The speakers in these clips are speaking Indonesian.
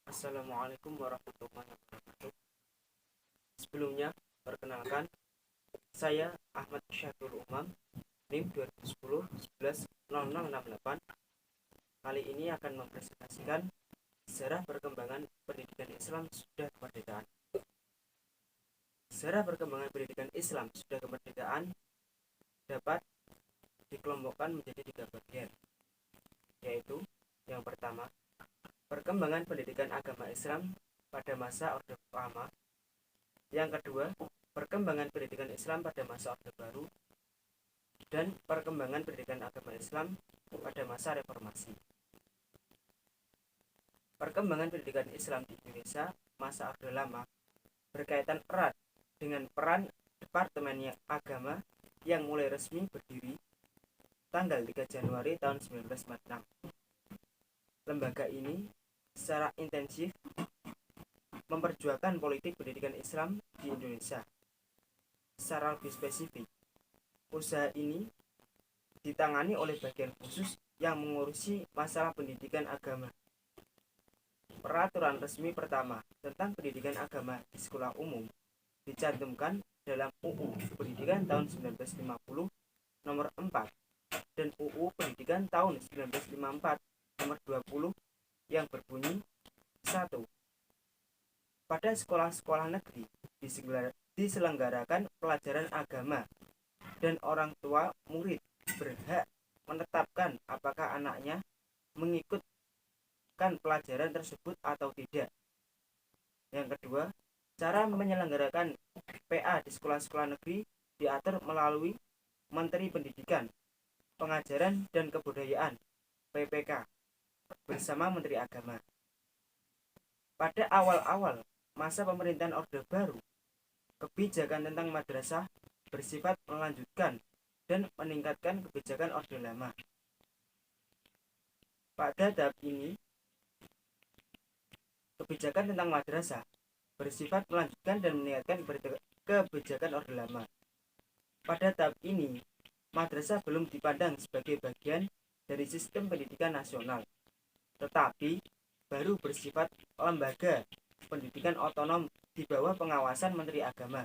Assalamualaikum warahmatullahi wabarakatuh. Sebelumnya, perkenalkan, saya Ahmad Syahrul Umam, NIM 2010 11 0068. Kali ini akan mempresentasikan sejarah perkembangan pendidikan Islam sudah kemerdekaan. Sejarah perkembangan pendidikan Islam sudah kemerdekaan dapat dikelompokkan menjadi 3 bagian, yaitu yang pertama, perkembangan pendidikan agama Islam pada masa Orde Lama. Yang kedua, perkembangan pendidikan Islam pada masa Orde Baru. Dan perkembangan pendidikan agama Islam pada masa Reformasi. Perkembangan pendidikan Islam di Indonesia masa Orde Lama berkaitan erat dengan peran Departemen Agama yang mulai resmi berdiri tanggal 3 Januari tahun 1946. Lembaga ini secara intensif memperjuangkan politik pendidikan Islam di Indonesia. Secara lebih spesifik, usaha ini ditangani oleh bagian khusus yang mengurusi masalah pendidikan agama. Peraturan resmi pertama tentang pendidikan agama di sekolah umum dicantumkan dalam UU Pendidikan tahun 1950 nomor 4 dan UU Pendidikan tahun 1954 nomor 20 yang berbunyi 1. Pada sekolah-sekolah negeri diselenggarakan pelajaran agama dan orang tua murid berhak menetapkan apakah anaknya mengikutkan pelajaran tersebut atau tidak. Yang kedua, cara menyelenggarakan PA di sekolah-sekolah negeri diatur melalui Menteri Pendidikan, Pengajaran dan Kebudayaan (PPK) bersama Menteri Agama. Pada awal-awal masa pemerintahan Orde Baru, kebijakan tentang madrasah bersifat melanjutkan dan meningkatkan kebijakan Orde Lama. Pada tahap ini, kebijakan tentang madrasah bersifat melanjutkan dan meningkatkan kebijakan Orde Lama. Pada tahap ini, madrasah belum dipandang sebagai bagian dari sistem pendidikan nasional, tetapi baru bersifat lembaga pendidikan otonom di bawah pengawasan Menteri Agama.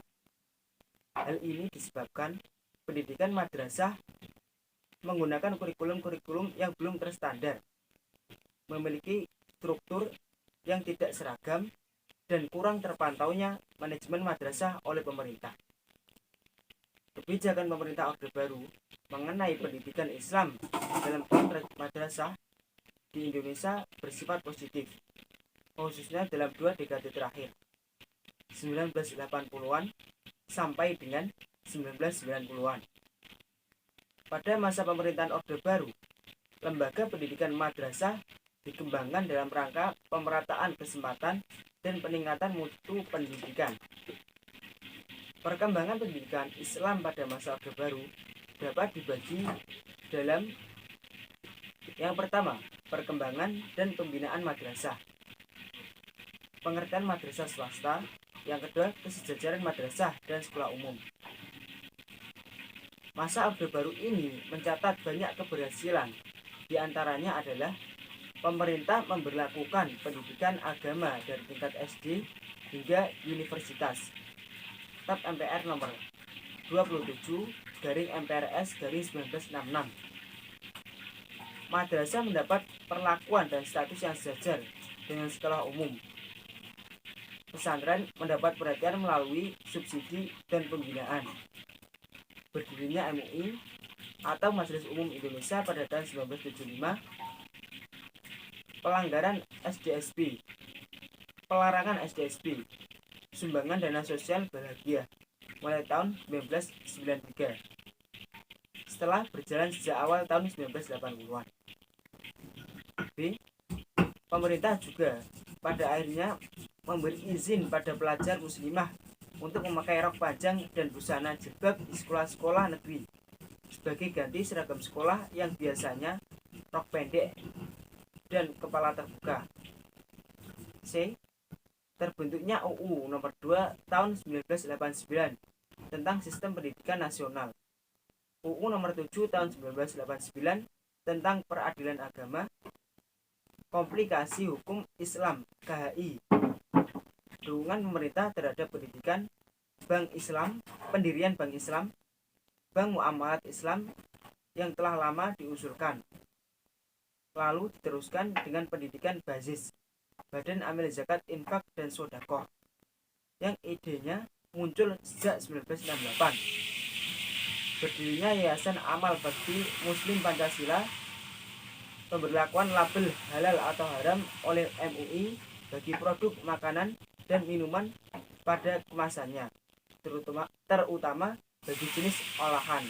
Hal ini disebabkan pendidikan madrasah menggunakan kurikulum-kurikulum yang belum terstandar, memiliki struktur yang tidak seragam, dan kurang terpantaunya manajemen madrasah oleh pemerintah. Kebijakan pemerintah Orde Baru mengenai pendidikan Islam dalam konteks madrasah di Indonesia bersifat positif, khususnya dalam 2 dekade terakhir, 1980-an sampai dengan 1990-an. Pada masa pemerintahan Orde Baru, lembaga pendidikan madrasah dikembangkan dalam rangka pemerataan kesempatan dan peningkatan mutu pendidikan. Perkembangan pendidikan Islam pada masa Orde Baru dapat dibagi dalam yang pertama, perkembangan dan pembinaan madrasah. Pengertian madrasah swasta. Yang kedua, kesejajaran madrasah dan sekolah umum. Masa Orde Baru ini mencatat banyak keberhasilan. Di antaranya adalah pemerintah memberlakukan pendidikan agama dari tingkat SD hingga universitas. Tap MPR nomor 27/MPRS/1966. Madrasah mendapat perlakuan dan status yang sejajar dengan sekolah umum. Pesantren mendapat perhatian melalui subsidi dan pembinaan. Berdirinya MUI atau Majelis Umum Indonesia pada tahun 1975. Pelanggaran SDSB, pelarangan SDSB, sumbangan dana sosial bahagia mulai tahun 1993 setelah berjalan sejak awal tahun 1980-an. B. Pemerintah juga pada akhirnya memberi izin pada pelajar muslimah untuk memakai rok panjang dan busana jilbab di sekolah-sekolah negeri sebagai ganti seragam sekolah yang biasanya rok pendek dan kepala terbuka. C. Terbentuknya UU nomor 2 tahun 1989 tentang Sistem Pendidikan Nasional, UU nomor 7 tahun 1989 tentang Peradilan Agama, Komplikasi Hukum Islam (KHI). Dukungan pemerintah terhadap pendidikan Bank Islam, pendirian Bank Islam, Bank Muamalat Islam yang telah lama diusulkan. Lalu diteruskan dengan pendidikan basis Badan Amil Zakat, Infak, dan Sodaqoh yang idenya muncul sejak 1968. Berdirinya Yayasan Amal Bakti Muslim Pancasila, pemberlakuan label halal atau haram oleh MUI bagi produk makanan dan minuman pada kemasannya, terutama bagi jenis olahan.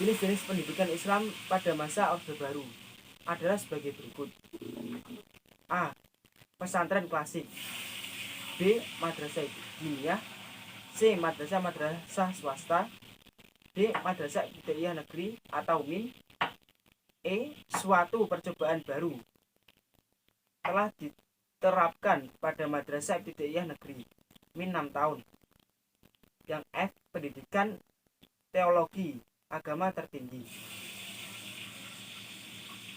Jenis-jenis pendidikan Islam pada masa Orde Baru adalah sebagai berikut. A. Pesantren klasik. B. Madrasah diniyah. C. Madrasah swasta. D. Madrasah ibtidaiyah negeri atau MIN. E. Suatu percobaan baru telah diterapkan pada Madrasah Ibtidaiyah Negeri MIN 6 tahun. Yang F. Pendidikan teologi agama tertinggi.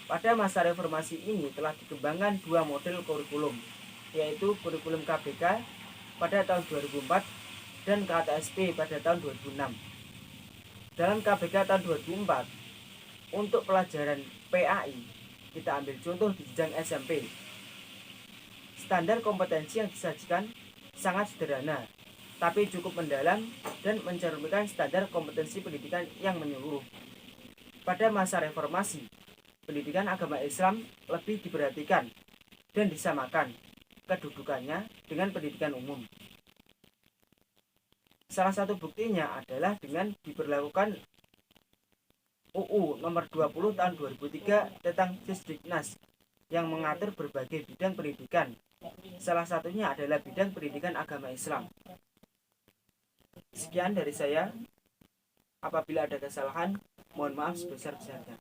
Pada masa reformasi ini telah dikembangkan dua model kurikulum, yaitu kurikulum KBK pada tahun 2004 dan KTSP pada tahun 2006. Dalam KBK tahun 2004, untuk pelajaran PAI, kita ambil contoh di jenjang SMP. Standar kompetensi yang disajikan sangat sederhana, tapi cukup mendalam dan mencerminkan standar kompetensi pendidikan yang menyeluruh. Pada masa reformasi, pendidikan agama Islam lebih diperhatikan dan disamakan kedudukannya dengan pendidikan umum. Salah satu buktinya adalah dengan diberlakukan UU nomor 20 tahun 2003 tentang Sisdiknas yang mengatur berbagai bidang pendidikan. Salah satunya adalah bidang pendidikan agama Islam. Sekian dari saya. Apabila ada kesalahan, mohon maaf sebesar-besarnya.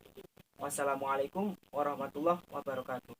Wassalamualaikum warahmatullahi wabarakatuh.